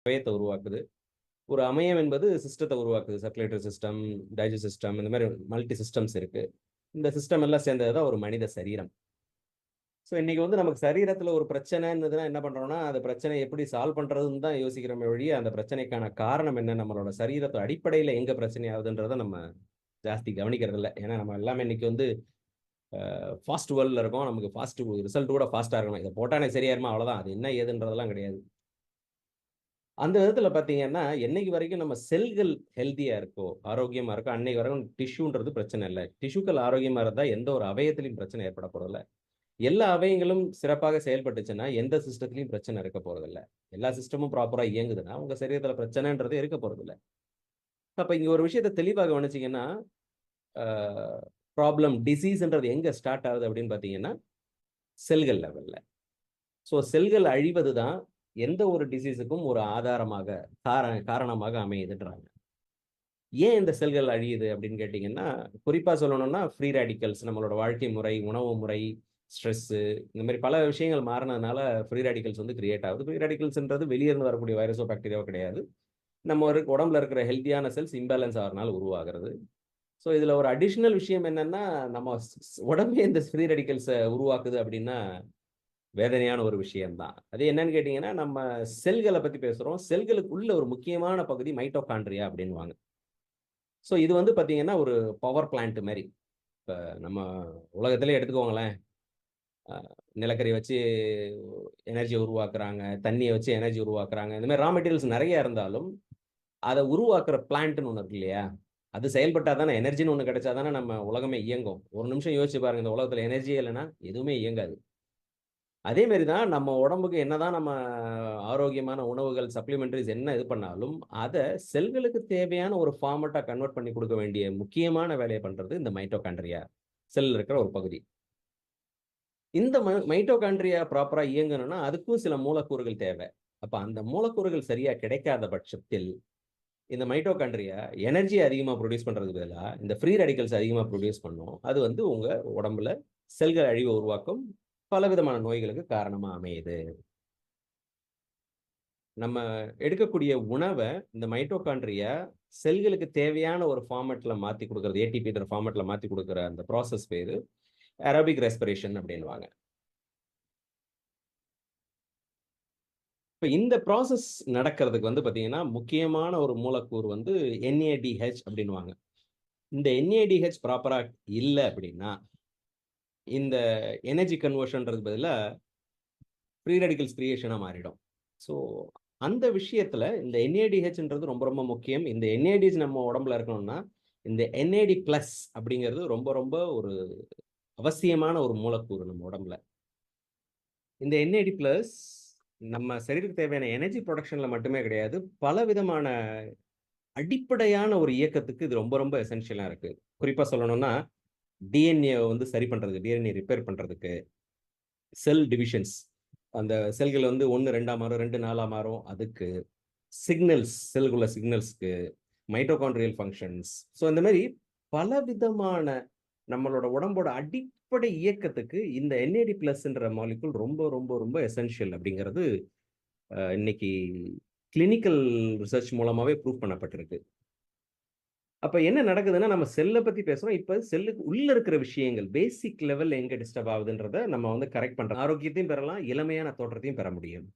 அவயத்தை உருவாக்குது. ஒரு அமையம் என்பது சிஸ்டத்தை உருவாக்குது. சர்க்குலேட்டரி சிஸ்டம், டைஜஸ்ட் சிஸ்டம் இந்த மாரி மல்டி சிஸ்டம்ஸ் இருக்கு. இந்த சிஸ்டம் எல்லாம் சேர்ந்தது தான் ஒரு மனித சரீரம். ஸோ இன்னைக்கு வந்து நமக்கு சரீரத்தில ஒரு பிரச்சனைன்னதுன்னா என்ன பண்றோம்னா, அந்த பிரச்சனைய எப்படி சால்வ் பண்றதுன்னு தான் யோசிக்கிறோமே ஒழிய, அந்த பிரச்சனைக்கான காரணம் என்ன? நம்மளோட சரீரத்து அடிப்படையில எங்க பிரச்சனை ஆகுதுன்றத நம்ம ஜாஸ்தி கவனிக்கிறதில்ல. ஏன்னா நம்ம எல்லாமே இன்னைக்கு வந்து ஃபாஸ்ட் வேர்ல்ட்ல இருக்கோம். நமக்கு ஃபாஸ்ட் ரிசல்ட் கூட ஃபாஸ்ட்டா இருக்கணும். இத போட்டா எனக்கு சரியாயிருமா அவ்வளோதான். அது என்ன ஏதுன்றதெல்லாம் கிடையாது. அந்த விதத்துல பார்த்தீங்கன்னா, என்னைக்கு வரைக்கும் நம்ம செல்கள் ஹெல்த்தியா இருக்கோ, ஆரோக்கியமா இருக்கோ, அன்னைக்கு வரைக்கும் டிஷ்யூன்றது பிரச்சனை இல்ல. டிஷ்யூக்கள் ஆரோக்கியமா இருந்தா எந்த ஒரு அவயத்திலயும் பிரச்சனை ஏற்பட போறதில்ல. எல்லா அவயங்களும் சிறப்பாக செயல்பட்டுச்சுன்னா, எந்த சிஸ்டத்திலயும் பிரச்சனை இருக்க போறதில்ல. எல்லா சிஸ்டமும் ப்ராப்பரா இயங்குதுன்னா, உங்க சரீரத்தில பிரச்சனைன்றது இருக்க போறதில்ல. அப்ப இங்க ஒரு விஷயத்த தெளிவா கவனிச்சீங்கன்னா, ஆ டிசீஸ்ன்றது எங்க ஸ்டார்ட் ஆகுது அப்படின்னு பார்த்தீங்கன்னா, செல்கள் லெவல்ல. ஸோ செல்கள் அழிவது தான் எந்த ஒரு டிசீஸுக்கும் ஒரு ஆதாரமாக, காரணமாக அமையுதுன்றாங்க. ஏன் இந்த செல்கள் அழியுது அப்படின்னு கேட்டீங்கன்னா, குறிப்பா சொல்லணும்னா ஃப்ரீ ரேடிக்கல்ஸ் நம்மளோட வாழ்க்கை முறை, உணவு முறை, ஸ்ட்ரெஸ்ஸு இந்த மாரி பல விஷயங்கள் மாறுனதுனால ஃப்ரீ ரேடிக்கல்ஸ் வந்து கிரியேட் ஆகுது. ஃப்ரீ ரேடிக்கல்ஸ்ன்றது வெளிய இருந்து வரக்கூடிய வைரஸோ, பாக்டீரியாவோ கிடையாது. நம்ம உடம்புல இருக்கிற ஹெல்த்தியான செல்ஸ் இம்பேலன்ஸ் ஆகுறனால உருவாகிறது. ஸோ இதுல ஒரு அடிஷனல் விஷயம் என்னன்னா, நம்ம உடம்பே இந்த ஃப்ரீ ரேடிக்கல்ஸ உருவாக்குது அப்படின்னா, வேதனையான ஒரு விஷயம் தான். அது என்னன்னு கேட்டீங்கன்னா, நம்ம செல்கள பத்தி பேசுறோம். செல்களுக்குள்ள ஒரு முக்கியமான பகுதி மைட்டோகாண்ட்ரியா அப்படின்னுவாங்க. ஸோ இது வந்து பார்த்தீங்கன்னா, ஒரு பவர் பிளான்ட் மாரி. இப்ப நம்ம உலகத்திலே எடுத்துக்கோங்களேன். அ நிலக்கரி வச்சு எனர்ஜிய உருவாக்குறாங்க. தண்ணிய வச்சு எனர்ஜி உருவாக்குறாங்க. இந்த மாரி ரா மெட்டீரியல்ஸ் நெறைய இருந்தாலும், அத உருவாக்குற பிளான்ட்ன்னு ஒண்ணு இருக்கு இல்லையா? அது செயல்பட்டா தானே எனர்ஜின்னு ஒண்ணு கிடைச்சா தானே நம்ம உலகமே இயங்கும். ஒரு நிமிஷம் யோசிச்சு பாருங்க. இந்த உலகத்தில எனர்ஜியே இல்லன்னா, எதுவுமே இயங்காது. அதே மாரி தான் நம்ம உடம்புக்கு என்னதான் நம்ம ஆரோக்கியமான உணவுகள், சப்ளிமெண்டரீஸ் என்ன இது பண்ணாலும், அத செல்களுக்கு தேவையான ஒரு ஃபார்மட்டா கன்வெர்ட் பண்ணி குடுக்க வேண்டிய முக்கியமான வேலைய பண்றது இந்த மைட்டோகாண்ட்ரியா. செல்ல இருக்கிற ஒரு பகுதி. இந்த மைட்டோகாண்ட்ரியா ப்ராப்பரா இயங்கணும்னா, அதுக்கும் சில மூலக்கூறுகள் தேவ. அப்ப அந்த மூலக்கூறுகள் சரியா கிடைக்காத பட்சத்தில், இந்த மைட்டோகாண்ட்ரியா எனர்ஜி அதிகமா புரொடியூஸ் பண்றதுக்கு பதிலா, இந்த ஃப்ரீ ரேடிக்கல்ஸ் அதிகமா புரொடியூஸ் பண்ணும். அது வந்து உங்க உடம்புல செல்கள் அழிவ உருவாக்கும். பலவிதமான நோய்களுக்கு காரணமா அமையுது. நம்ம எடுக்கக்கூடிய உணவ இந்த மைட்டோகாண்ட்ரியா செல்களுக்கு தேவையான ஒரு ஃபார்மட்ல மாத்தி குடுக்குறது. ஏடிபின்ற ஃபார்மட்ல மாத்தி குடுக்குற அந்த ப்ராசஸ் பேரு ஏரோபிக் ரெஸ்பிரேஷன் அப்டின்னுவாங்க. இப்ப இந்த ப்ராசஸ் நடக்கிறதுக்கு வந்து பார்த்தீங்கன்னா, முக்கியமான ஒரு மூலக்கூறு வந்து NADH அப்டின்னுவாங்க. இந்த NADH ப்ராப்பரா இல்ல அப்டின்னா, இந்த எனர்ஜி கன்வர்ஷன்றதுக்கு பதிலா ஃப்ரீ ரேடிக்கல்ஸ் கிரியேஷனா மாறிடும். ஸோ, அந்த விஷயத்துல இந்த NADHன்றது ரொம்ப ரொம்ப முக்கியம். இந்த NADH நம்ம உடம்புல இருக்கணும்னா, இந்த NAD+ அப்படிங்கிறது ரொம்ப ரொம்ப ஒரு அவசியமான ஒரு மூலக்கூறு நம்ம உடம்புல. இந்த NAD+ நம்ம சரீரத்துக்கு தேவையான எனர்ஜி புரொடக்ஷன்ல மட்டுமே கிடையாது, பலவிதமான அடிப்படையான ஒரு இயக்கத்துக்கு இது ரொம்ப ரொம்ப எசென்ஷியலா இருக்கு. குறிப்பா சொல்லணும்னா, DNA வந்து சரி பண்றதுக்கு, DNA ரிப்பேர் பண்றதுக்கு, செல் டிவிஷன்ஸ் அந்த செல்கள் வந்து 1 2ஆ மாறும், 2 4ஆ மாறும். அதுக்கு சிக்னல்ஸ் செல்லுக்குள்ள சிக்னல்ஸ்க்கு, மைட்டோகாண்ட்ரியல் ஃபங்ஷன்ஸ். ஸோ இந்த மாரி பலவிதமான நம்மளோட உடம்போட அடிப்படை இயக்கத்துக்கு இந்த NAD+ன்ற மாலிக்யூல் ரொம்ப ரொம்ப ரொம்ப எசென்ஷியல் அப்படிங்கிறது இன்னைக்கு கிளினிக்கல் ரிசர்ச் மூலமாவே ப்ரூவ் பண்ணப்பட்டிருக்கு. அப்ப என்ன நடக்குதுன்னா, நம்ம செல்ல பத்தி பேசுறோம். இப்ப செல்லுக்கு உள்ள இருக்கிற விஷயங்கள், பேசிக் லெவல்ல எங்க டிஸ்டர்ப் ஆகுதுன்றத நம்ம வந்து கரெக்ட் பண்றோம். ஆரோக்கியத்தையும் பெறலாம், இளமையான தோற்றத்தையும் பெற முடியும்.